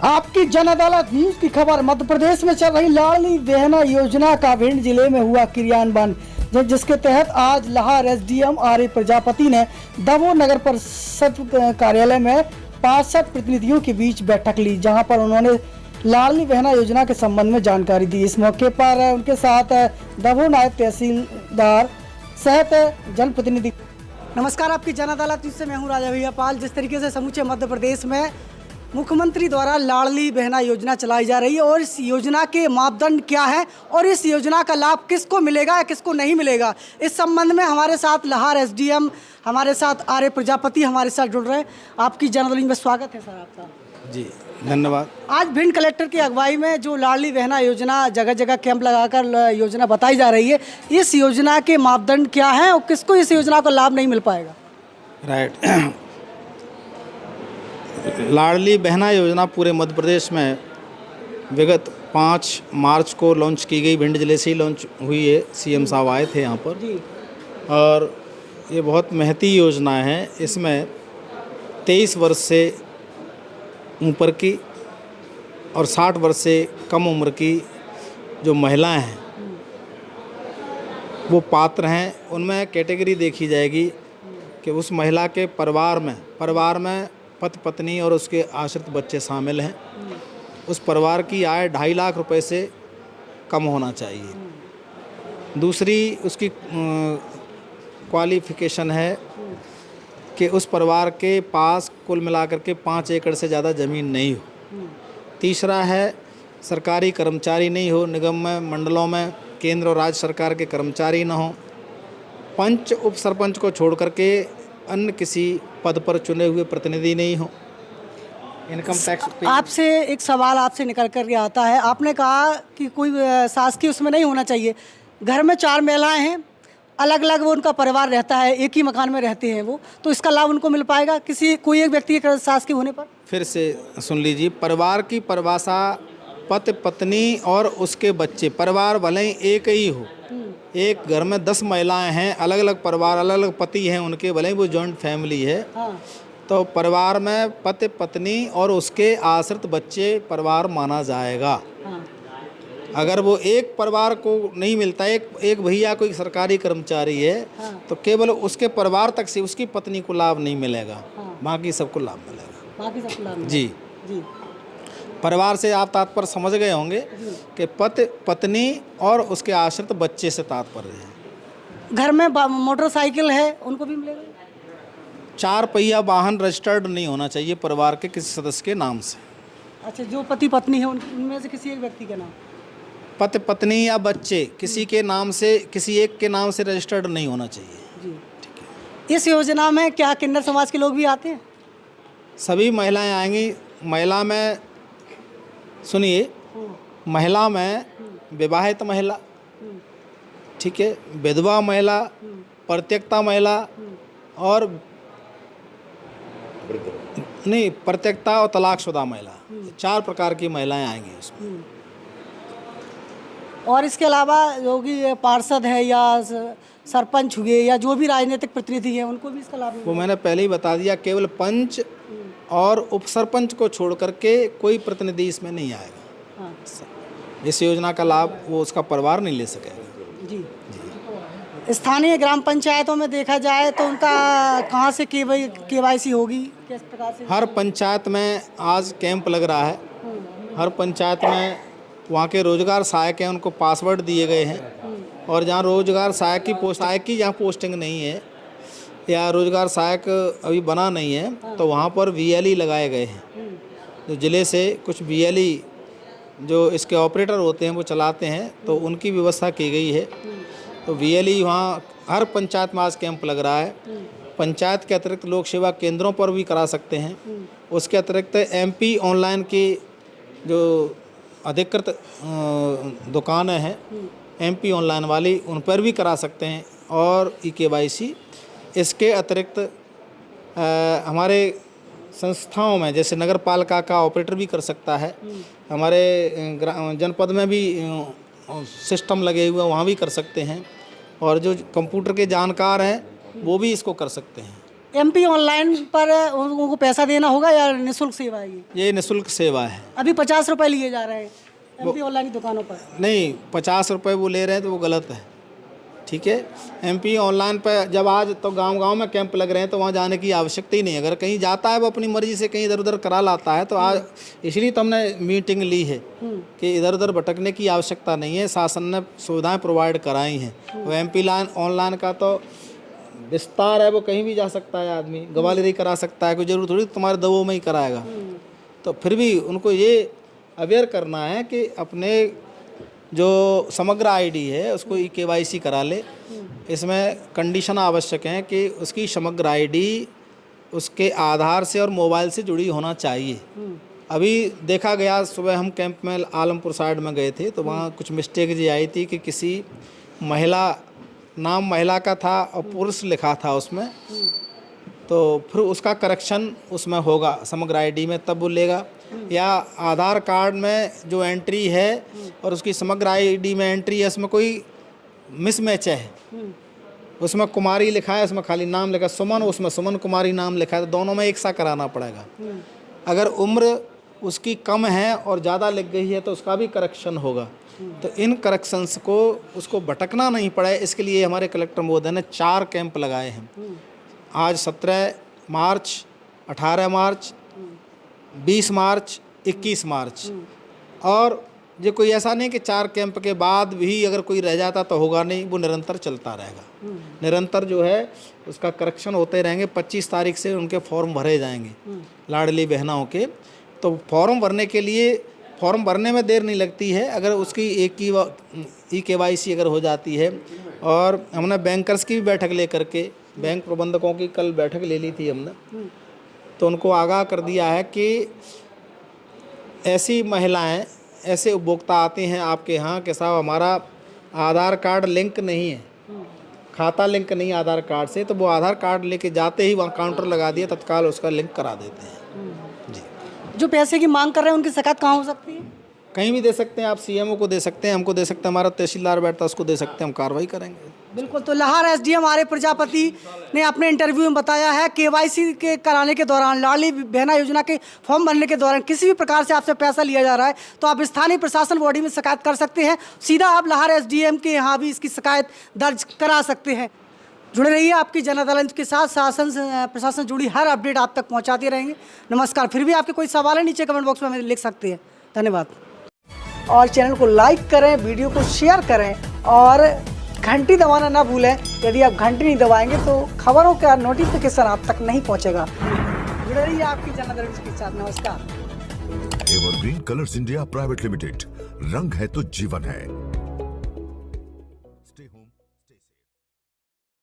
आपकी जन अदालत न्यूज की खबर। मध्य प्रदेश में चल रही लाडली बहना योजना का भिंड जिले में हुआ क्रियान्वयन, जिसके तहत आज लाहौर एसडीएम आर प्रजापति ने दमोह नगर परिषद कार्यालय में 65 प्रतिनिधियों के बीच बैठक ली, जहां पर उन्होंने लाडली बहना योजना के संबंध में जानकारी दी। इस मौके पर उनके साथ दमोह नायब तहसीलदार सहित जनप्रतिनिधि। नमस्कार, आपकी जन अदालत न्यूज से मैं हूँ राजा भैया पाल। जिस तरीके से समूचे मध्य प्रदेश में मुख्यमंत्री द्वारा लाडली बहना योजना चलाई जा रही है और इस योजना के मापदंड क्या है और इस योजना का लाभ किसको मिलेगा या किसको नहीं मिलेगा, इस संबंध में हमारे साथ लाहौर एसडीएम, हमारे साथ आर प्रजापति हमारे साथ जुड़ रहे हैं। आपकी जन अदालत में स्वागत है सर आपका। जी धन्यवाद। आज भिंड कलेक्टर की अगुवाई में जो लाडली बहना योजना जगह जगह कैंप लगाकर योजना बताई जा रही है, इस योजना के मापदंड क्या हैं और किसको इस योजना का लाभ नहीं मिल पाएगा? राइट। लाडली बहना योजना पूरे मध्य प्रदेश में विगत 5 मार्च को लॉन्च की गई। भिंड जिले से ही लॉन्च हुई है। सीएम साहब आए थे यहाँ पर जी। और ये बहुत महती योजना है। इसमें 23 वर्ष से ऊपर की और 60 वर्ष से कम उम्र की जो महिलाएं हैं वो पात्र हैं। उनमें कैटेगरी देखी जाएगी कि उस महिला के परिवार में पति पत्नी और उसके आश्रित बच्चे शामिल हैं। उस परिवार की आय 2.5 लाख रुपए से कम होना चाहिए। दूसरी उसकी क्वालिफ़िकेशन है कि उस परिवार के पास कुल मिलाकर के 5 एकड़ से ज़्यादा ज़मीन नहीं हो। तीसरा है सरकारी कर्मचारी नहीं हो, निगम में, मंडलों में केंद्र और राज्य सरकार के कर्मचारी न हो। पंच उप सरपंच को छोड़ करके अन्य किसी पद पर चुने हुए प्रतिनिधि नहीं हो। इनकम टैक्स आपसे एक सवाल आपसे निकल कर के आता है। आपने कहा कि कोई शासकीय उसमें नहीं होना चाहिए। घर में 4 महिलाएं हैं, अलग अलग वो उनका परिवार रहता है, एक ही मकान में रहते हैं वो, तो इसका लाभ उनको मिल पाएगा कोई एक व्यक्ति के शासकीय होने पर? फिर से सुन लीजिए, परिवार की परिभाषा पति पत्नी और उसके बच्चे। परिवार भले ही एक ही हो, एक घर में 10 महिलाएं हैं, अलग अलग परिवार, अलग अलग पति हैं उनके, भले ही वो जॉइंट फैमिली है। हाँ। तो परिवार में पति पत्नी और उसके आश्रित बच्चे परिवार माना जाएगा। हाँ। अगर वो एक परिवार को नहीं मिलता, एक भैया कोई सरकारी कर्मचारी है, हाँ। तो केवल उसके परिवार तक से उसकी पत्नी को लाभ नहीं मिलेगा। हाँ। बाकी सबको लाभ मिलेगा। बाकी सबको लाभ मिलेगा। जी जी। परिवार से आप तात्पर्य समझ गए होंगे कि पति पत्नी और उसके आश्रित बच्चे से तात्पर्य है। घर में मोटरसाइकिल है, उनको भी मिलेगा? 4 पहिया वाहन रजिस्टर्ड नहीं होना चाहिए परिवार के किसी सदस्य के नाम से। अच्छा, जो पति पत्नी है उनमें से किसी एक व्यक्ति का नाम? पति पत्नी या बच्चे किसी के नाम से, किसी एक के नाम से रजिस्टर्ड नहीं होना चाहिए। जी, ठीक है। इस योजना में क्या किन्नर समाज के लोग भी आते हैं? सभी महिलाएं आएंगी। महिला में सुनिए, महिला में विवाहित महिला, ठीक है, विधवा महिला, परित्यक्ता महिला और नहीं परित्यक्ता और तलाकशुदा महिला, 4 प्रकार की महिलाएं आएंगी उसमें। और इसके अलावा जो भी पार्षद है या सरपंच हुए या जो भी राजनीतिक प्रतिनिधि हैं उनको भी इसका लाभ मिलेगा? वो मैंने पहले ही बता दिया, केवल पंच और उप सरपंच को छोड़ करके कोई प्रतिनिधि इसमें नहीं आएगा। हाँ। इस योजना का लाभ वो उसका परिवार नहीं ले सकेगा। जी। स्थानीय ग्राम पंचायतों में देखा जाए तो उनका कहाँ से केवाईसी होगी, किस प्रकार से? हर पंचायत में आज कैंप लग रहा है। हर पंचायत में वहाँ के रोजगार सहायक हैं, उनको पासवर्ड दिए गए हैं। और जहाँ रोजगार सहायक की जहाँ पोस्टिंग नहीं है या रोजगार सहायक अभी बना नहीं है, तो वहाँ पर VLE लगाए गए हैं। जो ज़िले से कुछ VLE जो इसके ऑपरेटर होते हैं वो चलाते हैं, तो उनकी व्यवस्था की गई है। तो VLE वहाँ हर पंचायत में आज कैंप लग रहा है। पंचायत के अतिरिक्त लोक सेवा केंद्रों पर भी करा सकते हैं। उसके अतिरिक्त MP ऑनलाइन की जो अधिकृत दुकानें हैं MP ऑनलाइन वाली, उन पर भी करा सकते हैं और EKYC। इसके अतिरिक्त हमारे संस्थाओं में जैसे नगर पालिका का ऑपरेटर भी कर सकता है। हमारे जनपद में भी सिस्टम लगे हुए हैं, वहाँ भी कर सकते हैं। और जो कंप्यूटर के जानकार हैं वो भी इसको कर सकते हैं। MP ऑनलाइन पर उनको पैसा देना होगा या निःशुल्क सेवा है ये निःशुल्क सेवा है। अभी 50 रुपए लिए जा रहे हैं MP ऑनलाइन की दुकानों पर। नहीं, 50 रुपये वो ले रहे हैं तो वो गलत है। ठीक है, MP ऑनलाइन पर जब आज तो गांव-गांव में कैंप लग रहे हैं तो वहाँ जाने की आवश्यकता ही नहीं। अगर कहीं जाता है वो अपनी मर्जी से कहीं इधर उधर करा लाता है, तो आज इसलिए तो हमने मीटिंग ली है कि इधर उधर भटकने की आवश्यकता नहीं है। शासन ने सुविधाएं प्रोवाइड कराई हैं। वो MP ऑनलाइन का तो विस्तार है, वो कहीं भी जा सकता है आदमी, ग्वालियर ही करा सकता है, कोई जरूर थोड़ी तुम्हारे दवों में ही कराएगा। तो फिर भी उनको ये अवेयर करना है कि अपने जो समग्र ID है उसको KYC करा ले। इसमें कंडीशन आवश्यक है कि उसकी समग्र ID उसके आधार से और मोबाइल से जुड़ी होना चाहिए। अभी देखा गया, सुबह हम कैंप में आलमपुर साइड में गए थे तो वहाँ कुछ मिस्टेक जी आई थी कि किसी महिला, नाम महिला का था और पुरुष लिखा था उसमें, तो फिर उसका करेक्शन उसमें होगा समग्र ID में, तब वो लेगा। या आधार कार्ड में जो एंट्री है और उसकी समग्र ID में एंट्री है, उसमें कोई मिसमैच है, उसमें कुमारी लिखा है, उसमें खाली नाम लिखा है सुमन, उसमें सुमन कुमारी नाम लिखा है, तो दोनों में एक सा कराना पड़ेगा। अगर उम्र उसकी कम है और ज़्यादा लिख गई है तो उसका भी करेक्शन होगा। तो इन करेक्शंस को उसको भटकना नहीं पड़े, इसके लिए हमारे कलेक्टर महोदय ने 4 कैंप लगाए हैं। आज 17 मार्च, 18 मार्च, 20 मार्च, 21 मार्च। और ये कोई ऐसा नहीं कि 4 कैंप के बाद भी अगर कोई रह जाता तो होगा नहीं, वो निरंतर चलता रहेगा। निरंतर जो है उसका करेक्शन होते रहेंगे। 25 तारीख से उनके फॉर्म भरे जाएंगे लाडली बहनाओं के। तो फॉर्म भरने के लिए, फॉर्म भरने में देर नहीं लगती है अगर उसकी एक की KYC अगर हो जाती है। और हमने बैंकर्स की भी बैठक ले करके, बैंक प्रबंधकों की कल बैठक ले ली थी हमने, तो उनको आगाह कर दिया है कि ऐसी महिलाएं, ऐसे उपभोक्ता आते हैं आपके यहाँ कि साहब हमारा आधार कार्ड लिंक नहीं है, खाता लिंक नहीं है आधार कार्ड से, तो वो आधार कार्ड लेके जाते ही वहाँ काउंटर लगा दिया, तत्काल उसका लिंक करा देते हैं। जी, जो पैसे की मांग कर रहे हैं उनकी शिकायत कहाँ हो सकती है? कहीं भी दे सकते हैं आप, CMO को दे सकते हैं, हमको दे सकते हैं, हमारा तहसीलदार बैठता है उसको दे सकते हैं, हम कार्रवाई करेंगे। बिल्कुल। तो लाहार SDM आर्य प्रजापति ने अपने इंटरव्यू में बताया है KYC के कराने के दौरान, लाडली बहना योजना के फॉर्म भरने के दौरान किसी भी प्रकार से आपसे पैसा लिया जा रहा है तो आप स्थानीय प्रशासन बॉडी में शिकायत कर सकते हैं। सीधा आप लाहार SDM के यहाँ भी इसकी शिकायत दर्ज करा सकते हैं। जुड़े रहिए आपकी जन अदालत के साथ, शासन प्रशासन से जुड़ी हर अपडेट आप तक पहुँचाते रहेंगे। नमस्कार। फिर भी आपके कोई सवाल है नीचे कमेंट बॉक्स में हमें लिख सकते हैं। धन्यवाद। और चैनल को लाइक करें, वीडियो को शेयर करें और घंटी दबाना ना भूलें। यदि आप घंटी नहीं दबाएंगे तो खबरों का नोटिफिकेशन आप तक नहीं पहुंचेगा। जुड़े रहिए आपकी जन अदालत के साथ। नमस्कार। Evergreen colours India private limited, रंग है तो जीवन है।